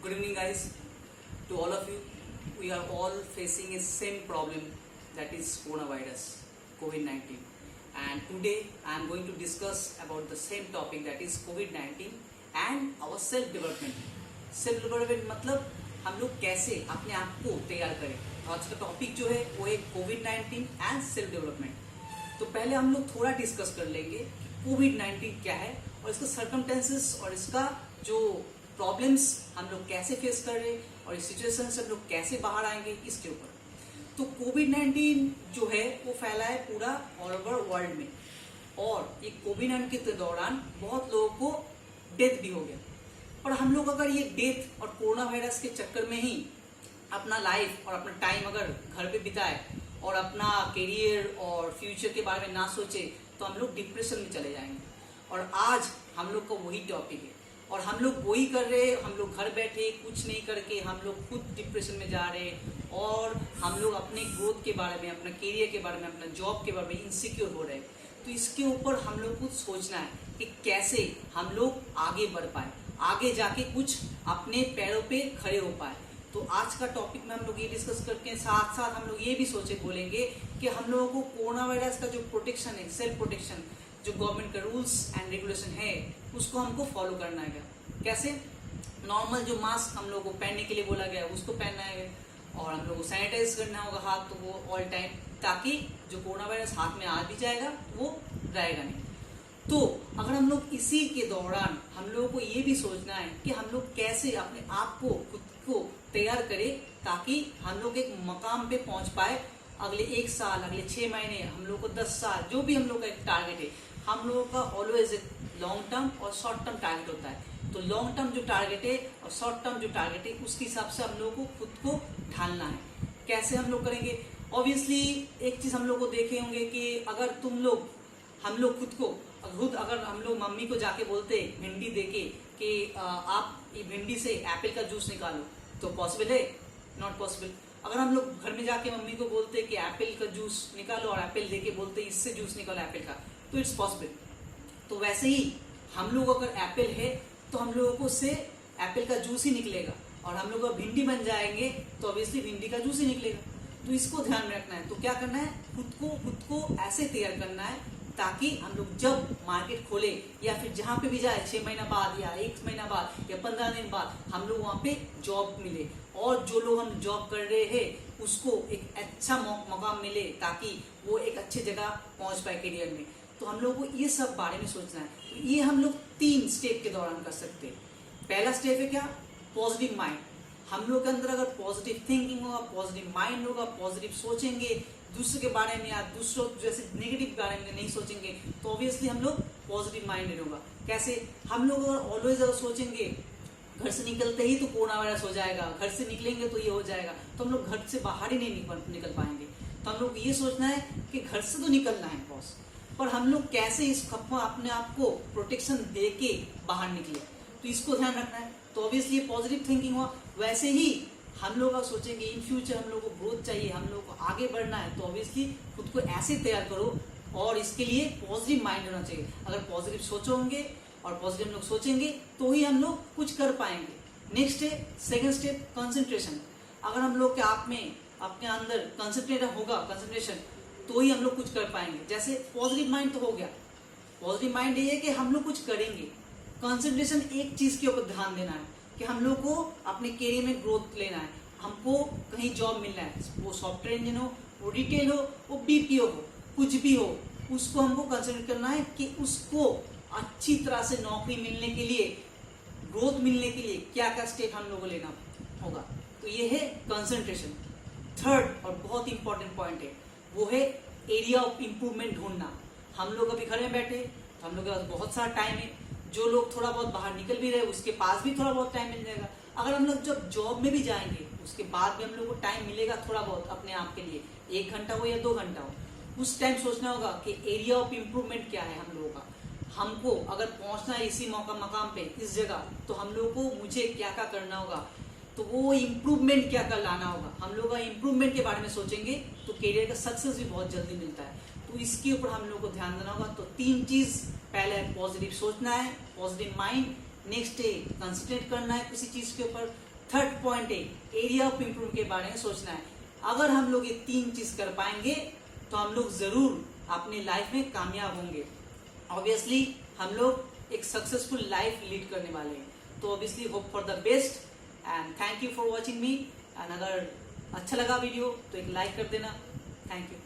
Good evening, guys. To all of you, we are all facing a same problem, that is coronavirus, COVID-19. And today I am going to discuss about the same topic, that is COVID-19 and our self development. Self development मतलब हम लोग कैसे अपने आप को तैयार करें। तो आज का टॉपिक जो है वो है कोविड-19 एंड सेल्फ डेवलपमेंट। तो पहले हम लोग थोड़ा डिस्कस कर लेंगे कि कोविड-19 क्या है और इसका सर्कमस्टेंसेस और इसका जो प्रॉब्लम्स हम लोग कैसे फेस कर रहे हैं और इस सिचुएशन से हम लोग कैसे बाहर आएंगे इसके ऊपर। तो कोविड-19 जो है वो फैला है पूरा ऑल ओवर वर्ल्ड में, और ये कोविड-19 के दौरान बहुत लोगों को डेथ भी हो गया। पर हम लोग अगर ये डेथ और कोरोना वायरस के चक्कर में ही अपना लाइफ और अपना टाइम अगर घर पे बिताए और अपना करियर और फ्यूचर के बारे में ना सोचे तो हम लोग डिप्रेशन में चले जाएंगे। और आज हम लोग का वही टॉपिक है और हम लोग वही कर रहे हैं। हम लोग घर बैठे कुछ नहीं करके हम लोग खुद डिप्रेशन में जा रहे हैं और हम लोग अपने ग्रोथ के बारे में, अपना करियर के बारे में, अपना जॉब के बारे में इनसिक्योर हो रहे हैं। तो इसके ऊपर हम लोग कुछ सोचना है कि कैसे हम लोग आगे बढ़ पाए, आगे जाके कुछ अपने पैरों पे खड़े हो पाए। तो आज का टॉपिक में हम लोग ये डिस्कस करके साथ साथ हम लोग ये भी बोलेंगे कि हम लोगों को कोरोना वायरस का जो प्रोटेक्शन है, सेल्फ प्रोटेक्शन, जो गवर्नमेंट का रूल्स एंड रेगुलेशन है उसको हमको फॉलो करना है। कैसे? नॉर्मल जो मास्क हम लोग को पहनने के लिए बोला गया है उसको पहनना है और हम लोग को सैनिटाइज करना होगा हाथ, तो वो ऑल टाइम, ताकि जो कोरोना वायरस हाथ में आ भी जाएगा वो रहेगा नहीं। तो अगर हम लोग इसी के दौरान हम लोगों को ये भी सोचना है कि हम लोग कैसे अपने आप को, खुद को तैयार करें ताकि हम लोग एक मकाम पे पहुंच पाए। अगले 1 साल, अगले 6 महीने, हम लोग को 10 साल, जो भी हम लोग का एक टारगेट है, हम लोगों का ऑलवेज एक लॉन्ग टर्म और शॉर्ट टर्म टारगेट होता है। तो लॉन्ग टर्म जो टारगेट है और शॉर्ट टर्म जो टारगेट है उसके हिसाब से हम लोग को खुद को ढालना है। कैसे हम लोग करेंगे? ऑब्वियसली एक चीज हम लोग को देखे होंगे कि अगर हम लोग खुद अगर हम लोग मम्मी को जाके बोलते भिंडी देके कि आप ये भिंडी से एप्पल का जूस निकालो, तो पॉसिबल है? Not possible. अगर हम लोग घर में जाके मम्मी को बोलते कि एप्पल का जूस निकालो और एप्पल देके बोलते इससे जूस निकालो एप्पल का, तो इट्स पॉसिबल। तो वैसे ही हम लोग अगर एप्पल है तो हम लोगों को से एप्पल का जूस ही निकलेगा, और हम लोग भिंडी बन जाएंगे तो ऑब्वियसली भिंडी का जूस ही निकलेगा। तो इसको ध्यान में रखना है। तो क्या करना है? खुद को ऐसे तैयार करना है ताकि हम लोग जब मार्केट खोले या फिर जहां पे भी जाए 6 महीना बाद या 1 महीना बाद या 15 दिन बाद हम लोग वहां पे जॉब मिले, और जो लोग हम जॉब कर रहे हैं उसको एक अच्छा मौका मिले ताकि वो एक अच्छे जगह पहुंच पाए करियर में। तो हम लोग को ये सब बारे में सोचना है। तो ये हम लोग 3 स्टेप के दौरान कर सकते हैं। पहला स्टेप है क्या? Positive mind. हम लोग के अंदर अगर पॉजिटिव थिंकिंग होगा, पॉजिटिव माइंड होगा, पॉजिटिव सोचेंगे दूसरे के बारे में या दूसरों जैसे नेगेटिव के बारे में नहीं सोचेंगे, तो ऑब्वियसली हम लोग पॉजिटिव माइंडेड होगा। कैसे? हम लोग अगर ऑलवेज अगर सोचेंगे घर से निकलते ही तो कोरोना वायरस हो जाएगा, घर से निकलेंगे तो ये हो जाएगा, तो हम लोग घर से बाहर ही नहीं निकल पाएंगे। तो हम लोग ये सोचना है कि घर से तो निकलना है बॉस, पर हम लोग कैसे इस अपने आप को प्रोटेक्शन दे के बाहर निकले, तो इसको ध्यान रखना है। तो ऑब्वियसली पॉजिटिव थिंकिंग हुआ। वैसे ही हम लोग अब सोचेंगे इन फ्यूचर हम लोग को ग्रोथ चाहिए, हम लोग को आगे बढ़ना है, तो ऑब्वियसली खुद को ऐसे तैयार करो, और इसके लिए पॉजिटिव माइंड होना चाहिए। अगर पॉजिटिव सोचोगे और पॉजिटिव हम लोग सोचेंगे तो ही हम लोग कुछ कर पाएंगे। नेक्स्ट है सेकंड स्टेप, कंसंट्रेशन। अगर हम लोग के आप में अपने अंदर कंसंट्रेशन, तो ही हम लोग कुछ कर पाएंगे। जैसे पॉजिटिव माइंड तो हो गया, पॉजिटिव माइंड ये है कि हम लोग कुछ करेंगे। कंसंट्रेशन एक चीज के ऊपर ध्यान देना है कि हम लोग को अपने करियर में ग्रोथ लेना है, हमको कहीं जॉब मिलना है, वो सॉफ्टवेयर इंजीनियर हो, वो रिटेल हो, वो बीपीओ हो, कुछ भी हो, उसको हमको कंसंट्रेट करना है कि उसको अच्छी तरह से नौकरी मिलने के लिए, ग्रोथ मिलने के लिए क्या क्या स्टेप हम लोगों को लेना होगा। तो ये है कंसंट्रेशन। थर्ड और बहुत इंपॉर्टेंट पॉइंट है वो है एरिया ऑफ इम्प्रूवमेंट ढूंढना। हम लोग अभी घर में बैठे तो हम लोग के पास बहुत सारा टाइम है, जो लोग थोड़ा बहुत बाहर निकल भी रहे उसके पास भी थोड़ा बहुत टाइम मिल जाएगा। अगर हम लोग जब जॉब में भी जाएंगे उसके बाद भी हम लोग को टाइम मिलेगा थोड़ा बहुत अपने आप के लिए, 1 घंटा हो या 2 घंटा हो, उस टाइम सोचना होगा कि एरिया ऑफ इम्प्रूवमेंट क्या है हम लोगों का। हमको अगर पहुंचना है इसी मकाम पे, इस जगह, तो हम लोग को मुझे क्या क्या करना होगा, तो वो इम्प्रूवमेंट क्या कर लाना होगा। हम लोग इम्प्रूवमेंट के बारे में सोचेंगे तो करियर का सक्सेस भी बहुत जल्दी मिलता है। तो इसके ऊपर हम लोग को ध्यान देना होगा। तो 3 चीज, पहले पॉजिटिव सोचना है, पॉजिटिव माइंड, नेक्स्ट है कंसंट्रेट करना है किसी चीज के ऊपर, थर्ड पॉइंट है एरिया ऑफ इम्प्रूव के बारे में सोचना है। अगर हम लोग ये 3 चीज कर पाएंगे तो हम लोग जरूर अपनी लाइफ में कामयाब होंगे। ऑब्वियसली हम लोग एक सक्सेसफुल लाइफ लीड करने वाले हैं। तो obviously hope for the best and thank you for watching me. And अगर अच्छा लगा वीडियो तो एक लाइक कर देना। Thank you.